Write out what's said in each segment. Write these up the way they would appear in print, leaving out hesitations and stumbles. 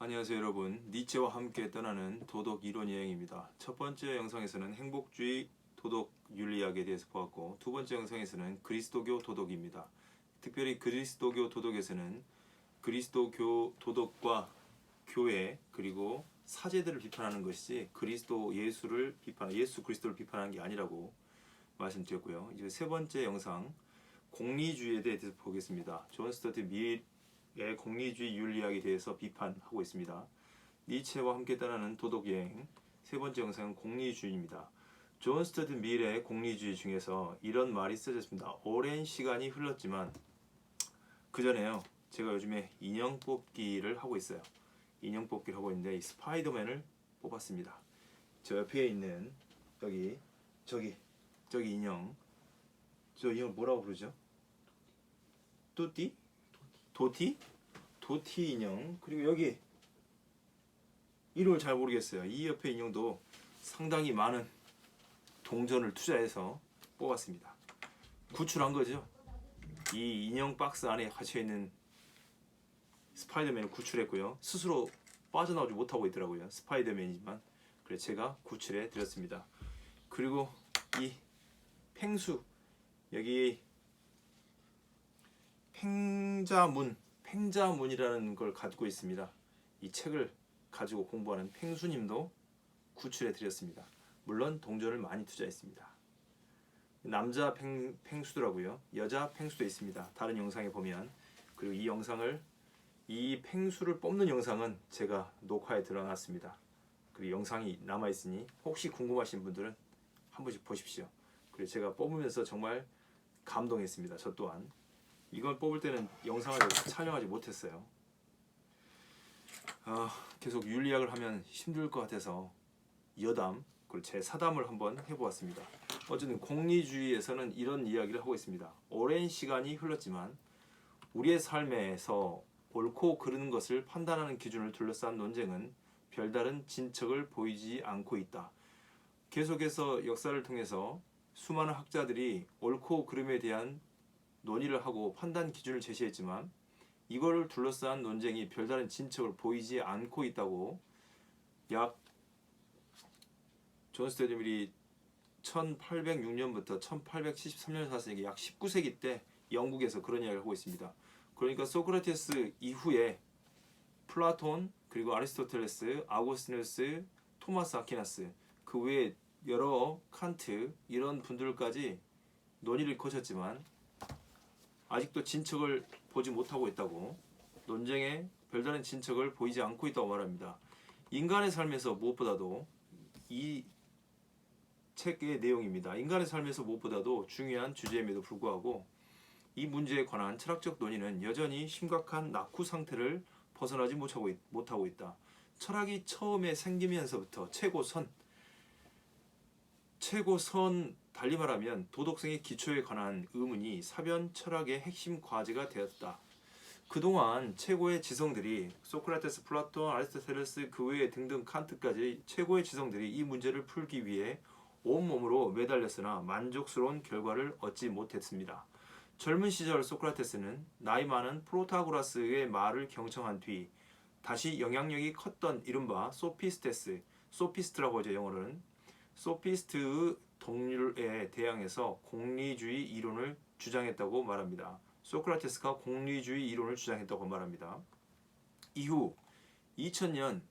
안녕하세요 여러분. 니체와 함께 떠나는 도덕 이론 여행입니다. 첫 번째 영상에서는 행복주의 도덕 윤리학에 대해서 보았고, 두 번째 영상에서는 그리스도교 도덕입니다. 특별히 그리스도교 도덕에서는 그리스도교 도덕과 교회 그리고 사제들을 비판하는 것이 예수 그리스도를 비판하는 게 아니라고 말씀드렸고요. 이제 세 번째 영상 공리주의에 대해서 보겠습니다. 존 스튜어트 밀의 공리주의 윤리학에 대해서 비판하고 있습니다. 니체와 함께 따르는 도덕여행 세 번째 영상은 공리주의입니다. 존 스튜어트 밀의 공리주의 중에서 이런 말이 써졌습니다. 오랜 시간이 흘렀지만 그 전에요. 제가 요즘에 인형 뽑기를 하고 있어요. 인형 뽑기를 하고 있는데 이 스파이더맨을 뽑았습니다. 저 옆에 있는 저기 인형, 저 인형 뭐라고 부르죠? 뚜띠? 도티? 도티 인형. 그리고 여기 이름을 잘 모르겠어요. 이 옆에 인형도 상당히 많은 동전을 투자해서 뽑았습니다. 구출한 거죠. 이 인형 박스 안에 갇혀있는 스파이더맨을 구출했고요. 스스로 빠져나오지 못하고 있더라고요. 스파이더맨이지만 그래서 제가 구출해 드렸습니다. 그리고 이 팽수, 여기 팽자문이라는 걸 가지고 있습니다. 이 책을 가지고 공부하는 팽수님도 구출해 드렸습니다. 물론 동전을 많이 투자했습니다. 남자 팽수더라고요. 여자 팽수도 있습니다. 다른 영상에 보면. 그리고 이 팽수를 뽑는 영상은 제가 녹화에 들어놨습니다. 그리고 영상이 남아있으니 혹시 궁금하신 분들은 한 번씩 보십시오. 그리고 제가 뽑으면서 정말 감동했습니다. 저 또한. 이걸 뽑을 때는 영상을 촬영하지 못했어요. 계속 윤리학을 하면 힘들 것 같아서 여담, 그리고 제 사담을 한번 해보았습니다. 어쨌든 공리주의에서는 이런 이야기를 하고 있습니다. 오랜 시간이 흘렀지만 우리의 삶에서 옳고 그르는 것을 판단하는 기준을 둘러싼 논쟁은 별다른 진척을 보이지 않고 있다. 계속해서 역사를 통해서 수많은 학자들이 옳고 그름에 대한 논의를 하고 판단 기준을 제시했지만 이거를 둘러싼 논쟁이 별다른 진척을 보이지 않고 있다고 존 스튜어트 밀이 1806년부터 1873년 살았으니까 약 19세기 때 영국에서 그런 이야기를 하고 있습니다. 그러니까 소크라테스 이후에 플라톤, 그리고 아리스토텔레스, 아고스티누스, 토마스 아퀴나스, 그 외에 여러 칸트 이런 분들까지 논의를 거쳤지만 아직도 진척을 보지 못하고 있다고, 논쟁에 별다른 진척을 보이지 않고 있다고 말합니다. 인간의 삶에서 무엇보다도 이 책의 내용입니다. 인간의 삶에서 무엇보다도 중요한 주제임에도 불구하고 이 문제에 관한 철학적 논의는 여전히 심각한 낙후 상태를 벗어나지 못하고 있다. 철학이 처음에 생기면서부터 최고선 달리 말하면 도덕성의 기초에 관한 의문이 사변 철학의 핵심 과제가 되었다. 그동안 최고의 지성들이 소크라테스, 플라톤, 아리스토텔레스, 그 외에 등등 칸트까지 최고의 지성들이 이 문제를 풀기 위해 온몸으로 매달렸으나 만족스러운 결과를 얻지 못했습니다. 젊은 시절 소크라테스는 나이 많은 프로타고라스의 말을 경청한 뒤 다시 영향력이 컸던 이른바 소피스트라고 하죠. 영어로는 소피스트의 동료에 대항해서 공리주의 이론을 주장했다고 말합니다. 소크라테스가 공리주의 이론을 주장했다고 말합니다. 이후 2000년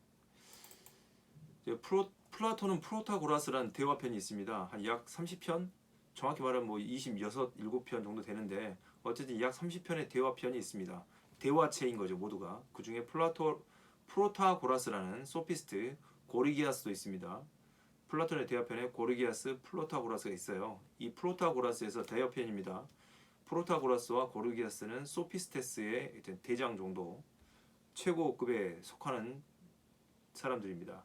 플라톤은 프로타고라스라는 대화편이 있습니다. 한 약 30편? 정확히 말하면 26, 7편 정도 되는데 어쨌든 약 30편의 대화편이 있습니다. 대화체인 거죠, 모두가. 그 중에 프로타고라스라는 소피스트, 고리기아스도 있습니다. 플라톤의 대화편에 고르기아스, 프로타고라스가 있어요. 이 프로타고라스에서 대화편입니다. 프로타고라스와 고르기아스는 소피스테스의 대장 정도, 최고급에 속하는 사람들입니다.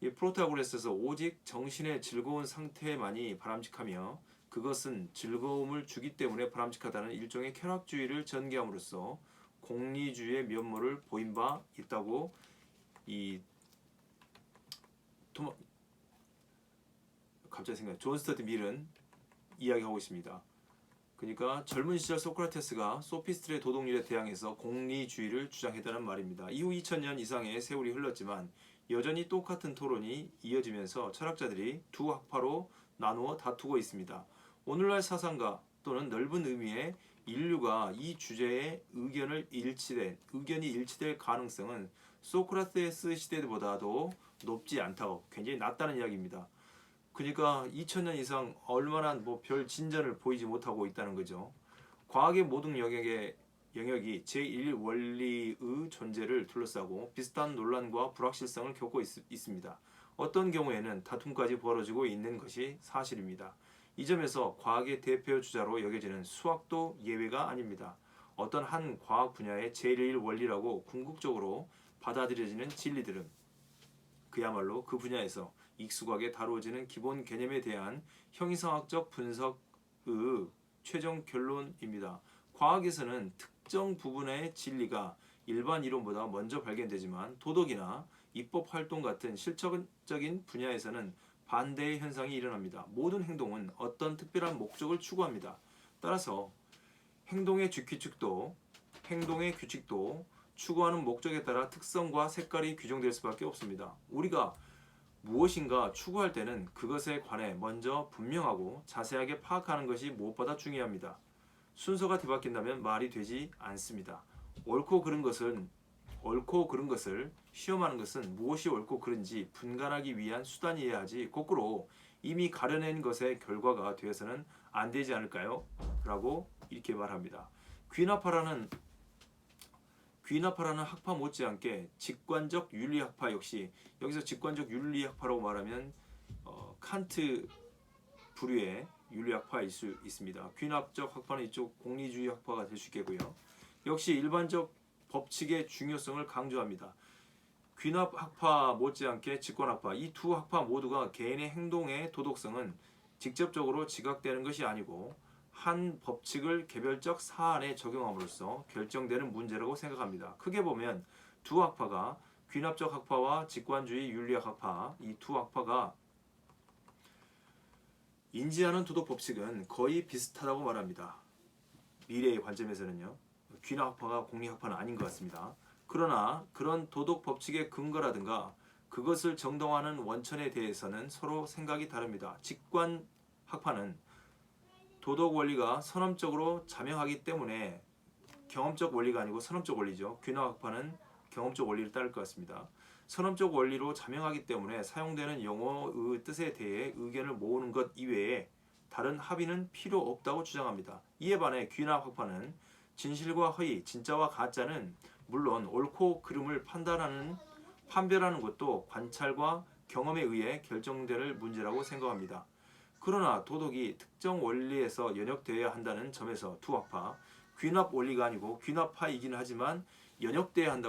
이 프로타고라스에서 오직 정신의 즐거운 상태만이 바람직하며 그것은 즐거움을 주기 때문에 바람직하다는 일종의 쾌락주의를 전개함으로써 공리주의의 면모를 보인 바 있다고 존 스튜어트 밀은 이야기하고 있습니다. 그러니까 젊은 시절 소크라테스가 소피스트의 도덕률에 대항해서 공리주의를 주장했다는 말입니다. 이후 2000년 이상의 세월이 흘렀지만 여전히 똑같은 토론이 이어지면서 철학자들이 두 학파로 나누어 다투고 있습니다. 오늘날 사상가 또는 넓은 의미의 인류가 이 주제에 의견이 일치될 가능성은 소크라테스 시대보다도 높지 않다고, 굉장히 낮다는 이야기입니다. 그러니까 2000년 이상 얼마나 별 진전을 보이지 못하고 있다는 거죠. 과학의 모든 영역이 제1원리의 존재를 둘러싸고 비슷한 논란과 불확실성을 겪고 있습니다. 어떤 경우에는 다툼까지 벌어지고 있는 것이 사실입니다. 이 점에서 과학의 대표 주자로 여겨지는 수학도 예외가 아닙니다. 어떤 한 과학 분야의 제1원리라고 궁극적으로 받아들여지는 진리들은 그야말로 그 분야에서 익숙하게 다루어지는 기본 개념에 대한 형이상학적 분석의 최종 결론입니다. 과학에서는 특정 부분의 진리가 일반 이론보다 먼저 발견되지만 도덕이나 입법 활동 같은 실천적인 분야에서는 반대의 현상이 일어납니다. 모든 행동은 어떤 특별한 목적을 추구합니다. 따라서 행동의 규칙도 추구하는 목적에 따라 특성과 색깔이 규정될 수밖에 없습니다. 우리가 무엇인가 추구할 때는 그것에 관해 먼저 분명하고 자세하게 파악하는 것이 무엇보다 중요합니다. 순서가 뒤바뀐다면 말이 되지 않습니다. 옳고 그른 것을 시험하는 것은 무엇이 옳고 그른지 분간하기 위한 수단이어야 하지 거꾸로 이미 가려낸 것의 결과가 되어서는 안 되지 않을까요? 라고 이렇게 말합니다. 귀납파라는 학파 못지않게 직관적 윤리학파 역시, 여기서 직관적 윤리학파라고 말하면 칸트 부류의 윤리학파일 수 있습니다. 귀납적 학파는 이쪽 공리주의 학파가 될 수 있겠고요. 역시 일반적 법칙의 중요성을 강조합니다. 귀납학파 못지않게 직관학파, 이 두 학파 모두가 개인의 행동의 도덕성은 직접적으로 지각되는 것이 아니고 한 법칙을 개별적 사안에 적용함으로써 결정되는 문제라고 생각합니다. 크게 보면 두 학파가 귀납적 학파와 직관주의 윤리학 학파, 이 두 학파가 인지하는 도덕 법칙은 거의 비슷하다고 말합니다. 미래의 관점에서는요. 귀납학파가 공리학파는 아닌 것 같습니다. 그러나 그런 도덕 법칙의 근거라든가 그것을 정당화하는 원천에 대해서는 서로 생각이 다릅니다. 직관학파는 도덕 원리가 선언적으로 자명하기 때문에 경험적 원리가 아니고 선언적 원리죠. 귀납학파는 경험적 원리를 따를 것 같습니다. 선언적 원리로 자명하기 때문에 사용되는 용어의 뜻에 대해 의견을 모으는 것 이외에 다른 합의는 필요 없다고 주장합니다. 이에 반해 귀납학파는 진실과 허위, 진짜와 가짜는 물론 옳고 그름을 판별하는 것도 관찰과 경험에 의해 결정될 문제라고 생각합니다. 그러나 도덕이 특정 원리에서 연역되어야 한다는 점에서 두 학파, 귀납 원리가 아니고 귀납파이긴 하지만 연역되어야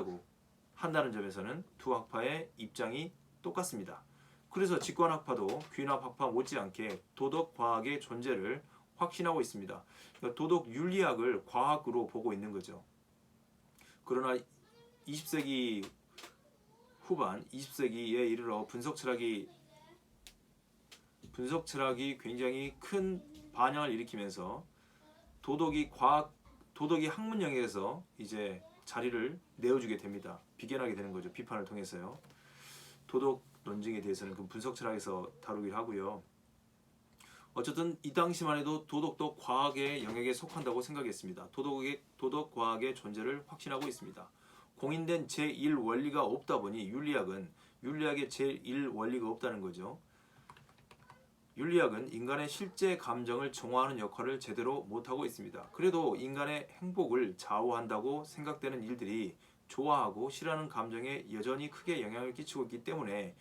한다는 점에서는 두 학파의 입장이 똑같습니다. 그래서 직관학파도 귀납학파 못지않게 도덕과학의 존재를 확신하고 있습니다. 그러니까 도덕 윤리학을 과학으로 보고 있는 거죠. 그러나 20세기 후반, 20세기에 이르러 분석 철학이 굉장히 큰 반향을 일으키면서 도덕이 학문 영역에서 이제 자리를 내어주게 됩니다. 비견하게 되는 거죠. 비판을 통해서요. 도덕 논증에 대해서는 그 분석 철학에서 다루기를 하고요. 어쨌든 이 당시만 해도 도덕도 과학의 영역에 속한다고 생각했습니다. 도덕 과학의 존재를 확신하고 있습니다. 공인된 제1원리가 없다 보니 윤리학의 제1원리가 없다는 거죠. 윤리학은 인간의 실제 감정을 정화하는 역할을 제대로 못하고 있습니다. 그래도 인간의 행복을 좌우한다고 생각되는 일들이 좋아하고 싫어하는 감정에 여전히 크게 영향을 끼치고 있기 때문에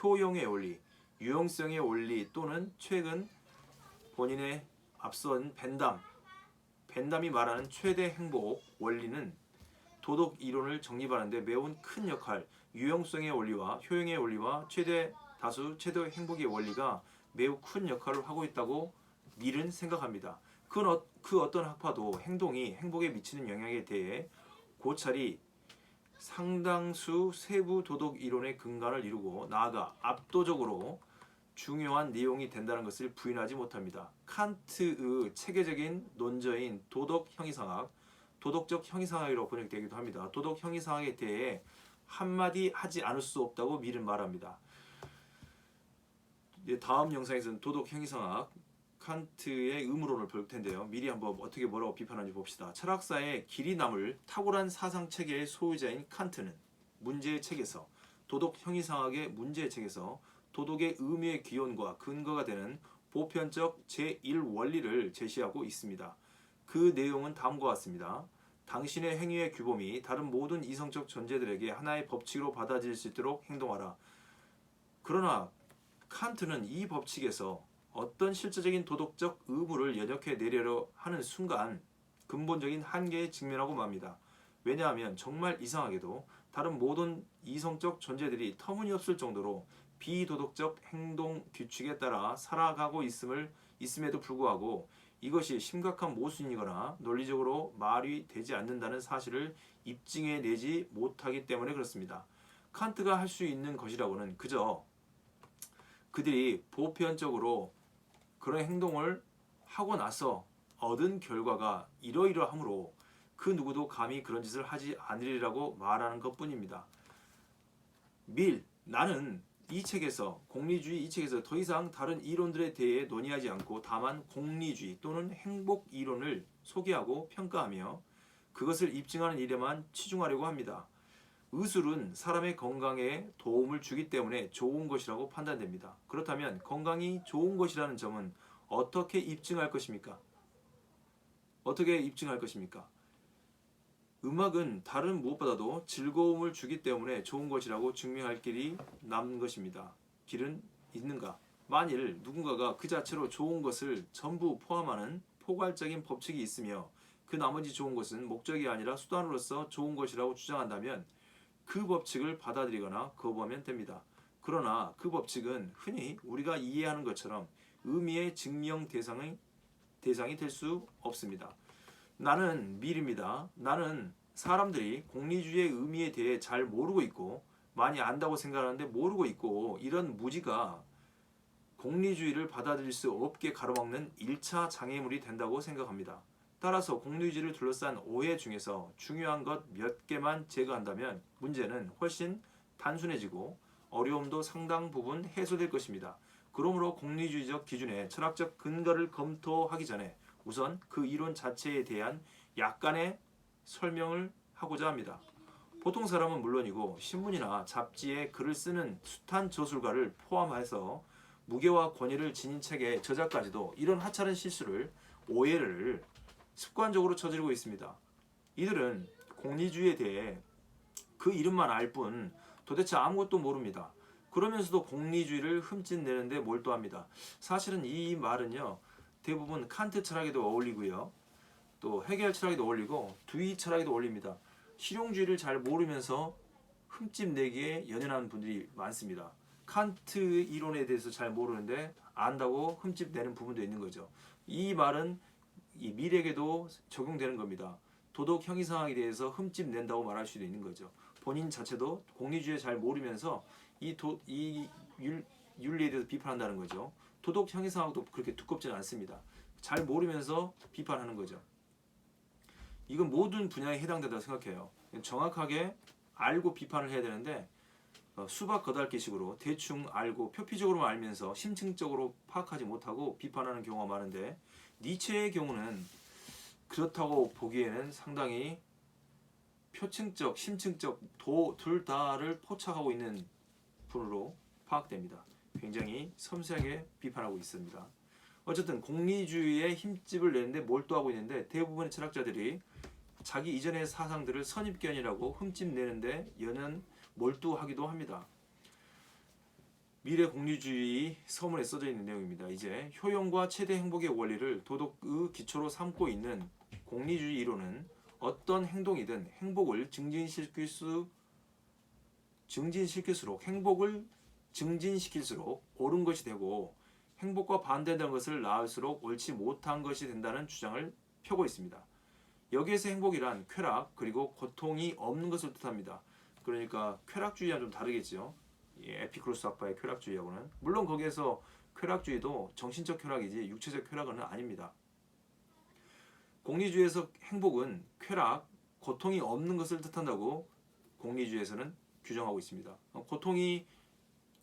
효용의 원리, 유용성의 원리 또는 최근 본인의 앞선 벤담이 말하는 최대 행복 원리는 도덕 이론을 정립하는 데 매우 큰 역할, 유용성의 원리와 효용의 원리와 최대 행복의 원리가 매우 큰 역할을 하고 있다고 밀은 생각합니다. 그 어떤 학파도 행동이 행복에 미치는 영향에 대해 고찰이 상당수 세부 도덕 이론의 근간을 이루고 나아가 압도적으로 중요한 내용이 된다는 것을 부인하지 못합니다. 칸트의 체계적인 논저인 도덕 형이상학, 도덕적 형이상학이라고 번역되기도 합니다. 도덕 형이상학에 대해 한마디 하지 않을 수 없다고 밀은 말합니다. 다음 영상에서는 도덕 형이상학, 칸트의 의무론을 볼 텐데요. 미리 한번 어떻게 뭐라고 비판하는지 봅시다. 철학사의 길이 남을 탁월한 사상 체계의 소유자인 칸트는 문제의 책에서 도덕 형이상학의 문제의 책에서 도덕의 의미의 기원과 근거가 되는 보편적 제1원리를 제시하고 있습니다. 그 내용은 다음과 같습니다. 당신의 행위의 규범이 다른 모든 이성적 존재들에게 하나의 법칙으로 받아들일 수 있도록 행동하라. 그러나 칸트는 이 법칙에서 어떤 실제적인 도덕적 의무를 연역해 내려려 하는 순간 근본적인 한계에 직면하고 맙니다. 왜냐하면 정말 이상하게도 다른 모든 이성적 존재들이 터무니없을 정도로 비도덕적 행동 규칙에 따라 살아가고 있음에도 불구하고 이것이 심각한 모순이거나 논리적으로 말이 되지 않는다는 사실을 입증해내지 못하기 때문에 그렇습니다. 칸트가 할 수 있는 것이라고는 그저 그들이 보편적으로 그런 행동을 하고 나서 얻은 결과가 이러이러하므로 그 누구도 감히 그런 짓을 하지 않으리라고 말하는 것뿐입니다. 나는 이 책에서 공리주의 이 책에서 더 이상 다른 이론들에 대해 논의하지 않고 다만 공리주의 또는 행복 이론을 소개하고 평가하며 그것을 입증하는 일에만 치중하려고 합니다. 의술은 사람의 건강에 도움을 주기 때문에 좋은 것이라고 판단됩니다. 그렇다면 건강이 좋은 것이라는 점은 어떻게 입증할 것입니까? 어떻게 입증할 것입니까? 음악은 다른 무엇보다도 즐거움을 주기 때문에 좋은 것이라고 증명할 길이 남은 것입니다. 길은 있는가? 만일 누군가가 그 자체로 좋은 것을 전부 포함하는 포괄적인 법칙이 있으며 그 나머지 좋은 것은 목적이 아니라 수단으로서 좋은 것이라고 주장한다면 그 법칙을 받아들이거나 거부하면 됩니다. 그러나 그 법칙은 흔히 우리가 이해하는 것처럼 의미의 증명 대상이 될 수 없습니다. 나는 밀입니다. 나는 사람들이 공리주의의 의미에 대해 잘 모르고 있고 많이 안다고 생각하는데 모르고 있고 이런 무지가 공리주의를 받아들일 수 없게 가로막는 1차 장애물이 된다고 생각합니다. 따라서 공리주의를 둘러싼 오해 중에서 중요한 것 몇 개만 제거한다면 문제는 훨씬 단순해지고 어려움도 상당 부분 해소될 것입니다. 그러므로 공리주의적 기준의 철학적 근거를 검토하기 전에 우선 그 이론 자체에 대한 약간의 설명을 하고자 합니다. 보통 사람은 물론이고 신문이나 잡지에 글을 쓰는 숱한 저술가를 포함해서 무게와 권위를 지닌 책의 저자까지도 이런 하찮은 실수를 오해를 습관적으로 저지르고 있습니다. 이들은 공리주의에 대해 그 이름만 알 뿐 도대체 아무것도 모릅니다. 그러면서도 공리주의를 흠집내는데 몰두합니다. 사실은 이 말은요 대부분 칸트 철학에도 어울리고요 또 헤겔 철학에도 어울리고 두이 철학에도 어울립니다. 실용주의를 잘 모르면서 흠집내기에 연연하는 분들이 많습니다. 칸트 이론에 대해서 잘 모르는데 안다고 흠집내는 부분도 있는 거죠. 이 말은 이 밀에게도 적용되는 겁니다. 도덕 형이상학에 대해서 흠집낸다고 말할 수도 있는 거죠. 본인 자체도 공리주의에 잘 모르면서 이 윤리에 대해서 비판한다는 거죠. 도덕 형이상학도 그렇게 두껍지는 않습니다. 잘 모르면서 비판하는 거죠. 이건 모든 분야에 해당된다고 생각해요. 정확하게 알고 비판을 해야 되는데 수박 거달기식으로 대충 알고 표피적으로만 알면서 심층적으로 파악하지 못하고 비판하는 경우가 많은데 니체의 경우는 그렇다고 보기에는 상당히 표층적, 심층적 둘 다를 포착하고 있는 분으로 파악됩니다. 굉장히 섬세하게 비판하고 있습니다. 어쨌든 공리주의에 힘집을 내는데 몰두하고 있는데 대부분의 철학자들이 자기 이전의 사상들을 선입견이라고 흠집내는데 몰두하기도 합니다. 미래 공리주의 서문에 써져 있는 내용입니다. 이제 효용과 최대 행복의 원리를 도덕의 기초로 삼고 있는 공리주의 이론은 어떤 행동이든 행복을 증진시킬수록 옳은 것이 되고 행복과 반대되는 것을 낳을수록 옳지 못한 것이 된다는 주장을 펴고 있습니다. 여기에서 행복이란 쾌락 그리고 고통이 없는 것을 뜻합니다. 그러니까 쾌락주의와 좀 다르겠죠. 에피쿠로스 학파의 쾌락주의하고는. 물론 거기에서 쾌락주의도 정신적 쾌락이지 육체적 쾌락은 아닙니다. 공리주의에서 행복은 쾌락, 고통이 없는 것을 뜻한다고 공리주의에서는 규정하고 있습니다.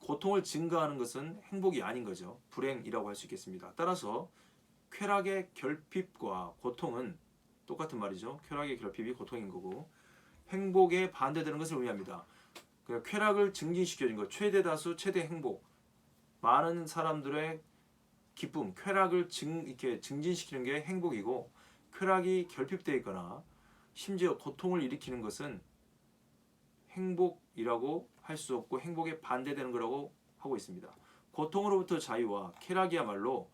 고통을 증가하는 것은 행복이 아닌 거죠. 불행이라고 할 수 있겠습니다. 따라서 쾌락의 결핍과 고통은 똑같은 말이죠. 쾌락의 결핍이 고통인 거고 행복에 반대되는 것을 의미합니다. 그러니까 쾌락을 증진시켜준 것, 최대 다수, 최대 행복, 많은 사람들의 기쁨, 쾌락을 이렇게 증진시키는 게 행복이고 쾌락이 결핍되어 있거나 심지어 고통을 일으키는 것은 행복이라고 할 수 없고 행복에 반대되는 거라고 하고 있습니다. 고통으로부터 자유와 쾌락이야말로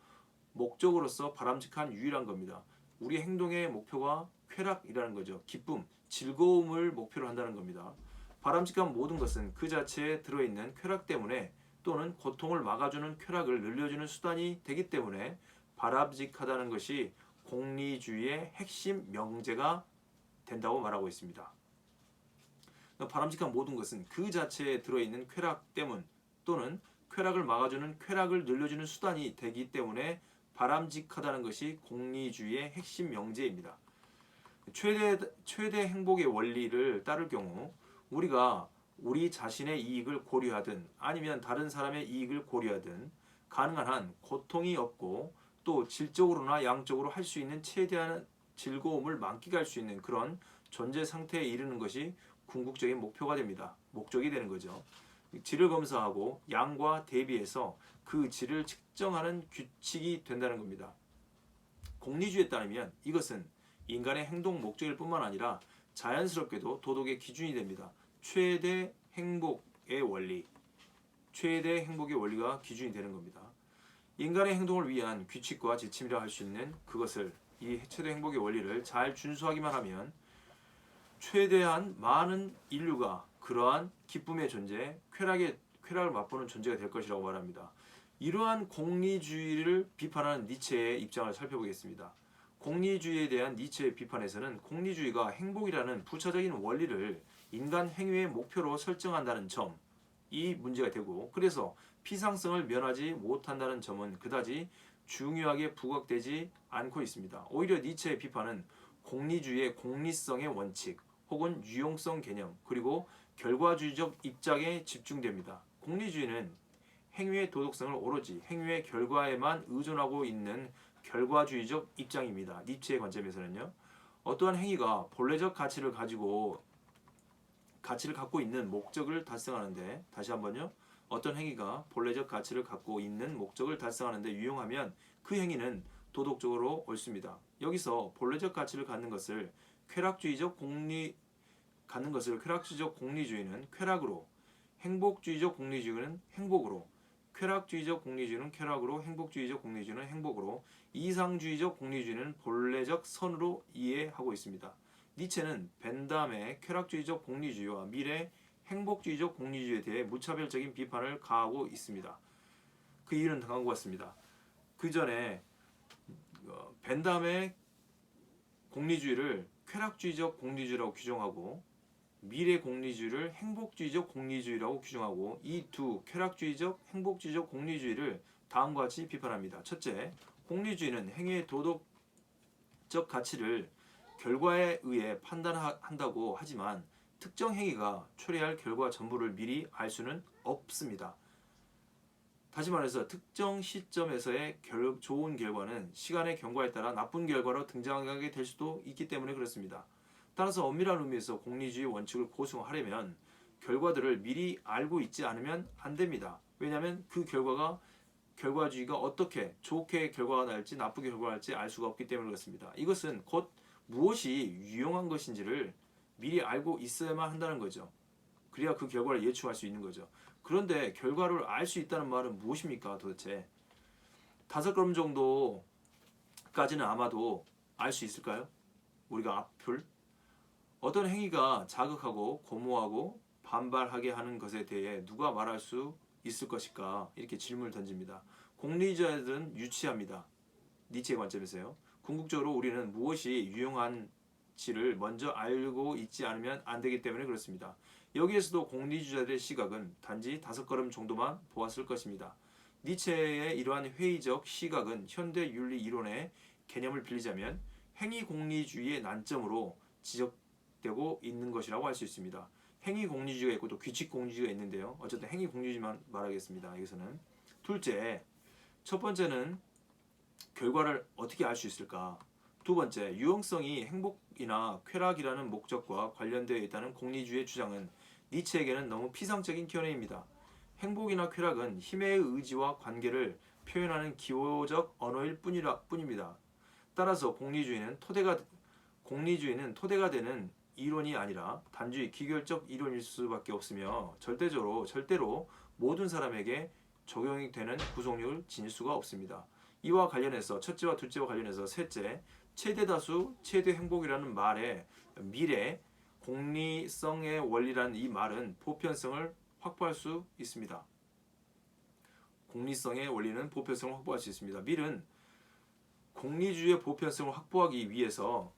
목적으로서 바람직한 유일한 겁니다. 우리 행동의 목표가 쾌락이라는 거죠. 기쁨, 즐거움을 목표로 한다는 겁니다. 바람직한 모든 것은 그 자체에 들어있는 쾌락 때문에 또는 고통을 막아주는 쾌락을 늘려주는 수단이 되기 때문에 바람직하다는 것이 공리주의의 핵심 명제가 된다고 말하고 있습니다. 바람직한 모든 것은 그 자체에 들어있는 쾌락 때문 또는 쾌락을 막아주는 쾌락을 늘려주는 수단이 되기 때문에 바람직하다는 것이 공리주의의 핵심 명제입니다. 최대 행복의 원리를 따를 경우 우리가 우리 자신의 이익을 고려하든 아니면 다른 사람의 이익을 고려하든 가능한 한 고통이 없고 또 질적으로나 양적으로 할 수 있는 최대한 즐거움을 만끽할 수 있는 그런 존재 상태에 이르는 것이 궁극적인 목표가 됩니다. 목적이 되는 거죠. 질을 검사하고 양과 대비해서 그 질을 측정하는 규칙이 된다는 겁니다. 공리주의에 따르면 이것은 인간의 행동 목적일 뿐만 아니라 자연스럽게도 도덕의 기준이 됩니다. 최대 행복의 원리가 기준이 되는 겁니다. 인간의 행동을 위한 규칙과 지침이라 할 수 있는 그것을 이 최대 행복의 원리를 잘 준수하기만 하면 최대한 많은 인류가 그러한 기쁨의 존재, 쾌락을 맛보는 존재가 될 것이라고 말합니다. 이러한 공리주의를 비판하는 니체의 입장을 살펴보겠습니다. 공리주의에 대한 니체의 비판에서는 공리주의가 행복이라는 부차적인 원리를 인간 행위의 목표로 설정한다는 점이 문제가 되고 그래서 피상성을 면하지 못한다는 점은 그다지 중요하게 부각되지 않고 있습니다. 오히려 니체의 비판은 공리주의의 공리성의 원칙 혹은 유용성 개념 그리고 결과주의적 입장에 집중됩니다. 공리주의는 행위의 도덕성을 오로지 행위의 결과에만 의존하고 있는 결과주의적 입장입니다. 니체의 관점에서는요. 어떠한 행위가 본래적 가치를 갖고 있는 목적을 달성하는데 다시 한번요. 어떤 행위가 본래적 가치를 갖고 있는 목적을 달성하는데 유용하면 그 행위는 도덕적으로 옳습니다. 여기서 본래적 가치를 갖는 것을 쾌락주의적 공리주의는 쾌락으로, 행복주의적 공리주의는 행복으로, 쾌락주의적 공리주의는 쾌락으로, 행복주의적 공리주의는 행복으로, 이상주의적 공리주의는 본래적 선으로 이해하고 있습니다. 니체는 벤담의 쾌락주의적 공리주의와 밀의 행복주의적 공리주의에 대해 무차별적인 비판을 가하고 있습니다. 그 이유는 다음과 같습니다. 그 전에 벤담의 공리주의를 쾌락주의적 공리주의라고 규정하고 밀의 공리주의를 행복주의적 공리주의라고 규정하고 이 두 쾌락주의적, 행복주의적 공리주의를 다음과 같이 비판합니다. 첫째, 공리주의는 행위의 도덕적 가치를 결과에 의해 판단한다고 하지만 특정 행위가 초래할 결과 전부를 미리 알 수는 없습니다. 다시 말해서 특정 시점에서의 좋은 결과는 시간의 경과에 따라 나쁜 결과로 등장하게 될 수도 있기 때문에 그렇습니다. 따라서 엄밀한 의미에서 공리주의 원칙을 고수하려면 결과들을 미리 알고 있지 않으면 안 됩니다. 왜냐하면 그 결과주의가 어떻게 좋게 결과가 날지 나쁘게 결과가 날지 알 수가 없기 때문에 그렇습니다. 이것은 곧 무엇이 유용한 것인지를 미리 알고 있어야만 한다는 거죠. 그래야 그 결과를 예측할 수 있는 거죠. 그런데 결과를 알 수 있다는 말은 무엇입니까 도대체? 5걸음 정도까지는 아마도 알 수 있을까요? 우리가 앞을 어떤 행위가 자극하고 고무하고 반발하게 하는 것에 대해 누가 말할 수 있을 것일까? 이렇게 질문을 던집니다. 공리주의자들은 유치합니다. 니체의 관점에서요. 궁극적으로 우리는 무엇이 유용한지를 먼저 알고 있지 않으면 안 되기 때문에 그렇습니다. 여기에서도 공리주의자들의 시각은 단지 5걸음 정도만 보았을 것입니다. 니체의 이러한 회의적 시각은 현대 윤리 이론의 개념을 빌리자면 행위 공리주의의 난점으로 지적되고 있는 것이라고 할 수 있습니다. 행위 공리주의가 있고 또 규칙 공리주의가 있는데요. 어쨌든 행위 공리주의만 말하겠습니다. 여기서는. 둘째, 첫 번째는 결과를 어떻게 알 수 있을까? 두 번째, 유형성이 행복이나 쾌락이라는 목적과 관련되어 있다는 공리주의의 주장은 니체에게는 너무 피상적인 견해입니다. 행복이나 쾌락은 힘의 의지와 관계를 표현하는 기호적 언어일 뿐입니다. 따라서 공리주의는 토대가 되는 이론이 아니라 단지 기결적 이론일 수밖에 없으며 절대로 모든 사람에게 적용이 되는 구속력을 지닐 수가 없습니다. 이와 관련해서 첫째와 둘째와 관련해서 셋째, 최대다수 최대 행복이라는 말에 미래 공리성의 원리라는 이 말은 보편성을 확보할 수 있습니다. 공리성의 원리는 보편성을 확보할 수 있습니다. 밀은 공리주의의 보편성을 확보하기 위해서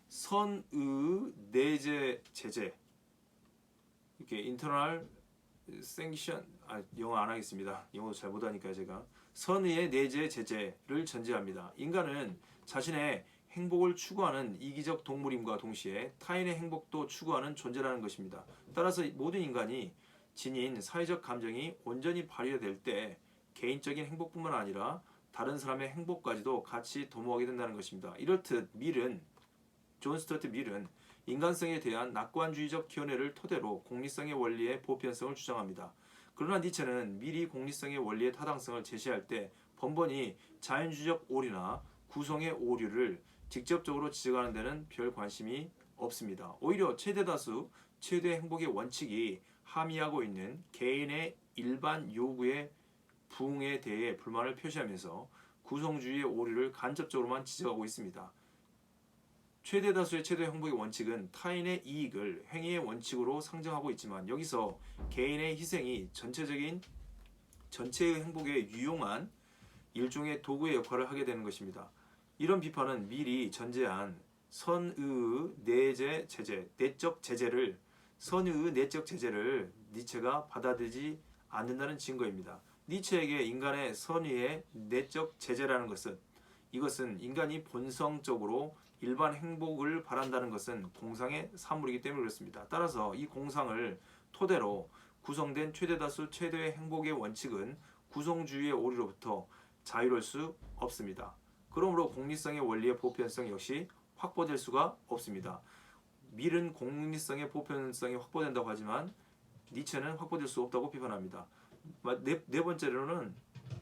선의 내재 제재 이렇게 인터널 생션 영어 안 하겠습니다. 영어도 잘 못하니까 제가 선의의 내재 제재를 전제합니다. 인간은 자신의 행복을 추구하는 이기적 동물임과 동시에 타인의 행복도 추구하는 존재라는 것입니다. 따라서 모든 인간이 지닌 사회적 감정이 온전히 발휘될 때 개인적인 행복뿐만 아니라 다른 사람의 행복까지도 같이 도모하게 된다는 것입니다. 이렇듯 존 스튜어트 밀은 인간성에 대한 낙관주의적 견해를 토대로 공리성의 원리의 보편성을 주장합니다. 그러나 니체는 미리 공리성의 원리의 타당성을 제시할 때 번번이 자연주의적 오류나 구성의 오류를 직접적으로 지적하는 데는 별 관심이 없습니다. 오히려 최대다수 최대 행복의 원칙이 함의하고 있는 개인의 일반 요구의 부응에 대해 불만을 표시하면서 구성주의의 오류를 간접적으로만 지적하고 있습니다. 최대다수의 최대 행복의 원칙은 타인의 이익을 행위의 원칙으로 상정하고 있지만 여기서 개인의 희생이 전체의 행복에 유용한 일종의 도구의 역할을 하게 되는 것입니다. 이런 비판은 미리 전제한 선의 내적 제재를 니체가 받아들이지 않는다는 증거입니다. 니체에게 인간의 선의의 내적 제재라는 이것은 인간이 본성적으로 일반 행복을 바란다는 것은 공상의 사물이기 때문에 그렇습니다. 따라서 이 공상을 토대로 구성된 최대다수 최대의 행복의 원칙은 구성주의의 오류로부터 자유로울 수 없습니다. 그러므로 공리성의 원리의 보편성 역시 확보될 수가 없습니다. 밀은 공리성의 보편성이 확보된다고 하지만 니체는 확보될 수 없다고 비판합니다.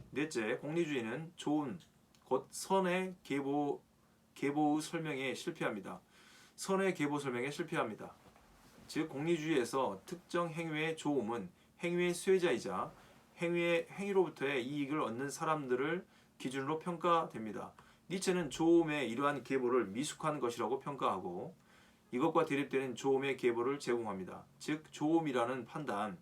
넷째, 공리주의는 좋은 곧 선의 계보의 설명에 실패합니다. 선의 계보 설명에 실패합니다. 즉 공리주의에서 특정 행위의 좋음은 행위의 수혜자이자 행위로부터의 이익을 얻는 사람들을 기준으로 평가됩니다. 니체는 좋음의 이러한 계보를 미숙한 것이라고 평가하고 이것과 대립되는 좋음의 계보를 제공합니다. 즉 좋음이라는 판단은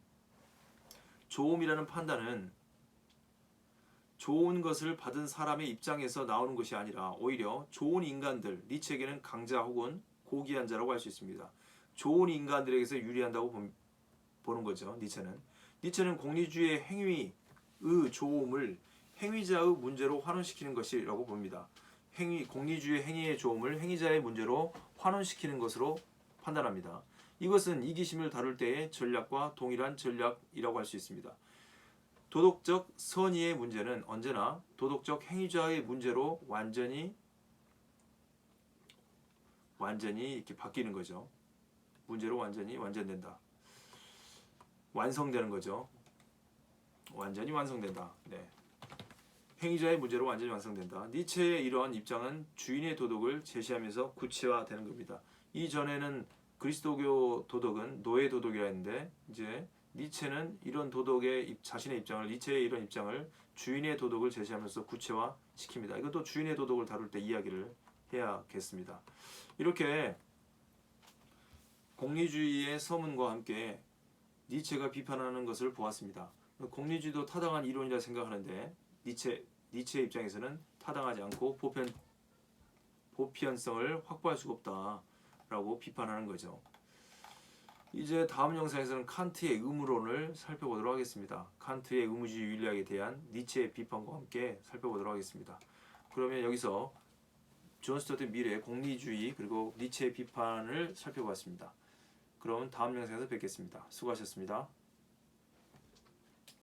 좋은 것을 받은 사람의 입장에서 나오는 것이 아니라 오히려 좋은 인간들, 니체에게는 강자 혹은 고귀한 자라고 할 수 있습니다. 좋은 인간들에게서 유리한다고 보는 거죠. 니체는 공리주의의 행위의 좋음을 행위자의 문제로 환원시키는 것이라고 봅니다. 공리주의 행위의 좋음을 행위자의 문제로 환원시키는 것으로 판단합니다. 이것은 이기심을 다룰 때의 전략과 동일한 전략이라고 할 수 있습니다. 도덕적 선의의 문제는 언제나 도덕적 행위자의 문제로 완전히 이렇게 바뀌는 거죠. 문제로 완전된다. 완성되는 거죠. 완전히 완성된다. 네. 행위자의 문제로 완전히 완성된다. 니체의 이러한 입장은 주인의 도덕을 제시하면서 구체화되는 겁니다. 이전에는 그리스도교 도덕은 노예 도덕이라 했는데 이제 니체는 이런 니체의 이런 입장을 주인의 도덕을 제시하면서 구체화시킵니다. 이것도 주인의 도덕을 다룰 때 이야기를 해야겠습니다. 이렇게 공리주의의 서문과 함께 니체가 비판하는 것을 보았습니다. 공리주의도 타당한 이론이라 생각하는데 니체의 입장에서는 타당하지 않고 보편성을 확보할 수가 없다. 라고 비판하는 거죠. 이제 다음 영상에서는 칸트의 의무론을 살펴보도록 하겠습니다. 칸트의 의무주의 윤리학에 대한 니체의 비판과 함께 살펴보도록 하겠습니다. 그러면 여기서 존 스튜어트 밀의 공리주의 그리고 니체의 비판을 살펴봤습니다. 그럼 다음 영상에서 뵙겠습니다. 수고하셨습니다.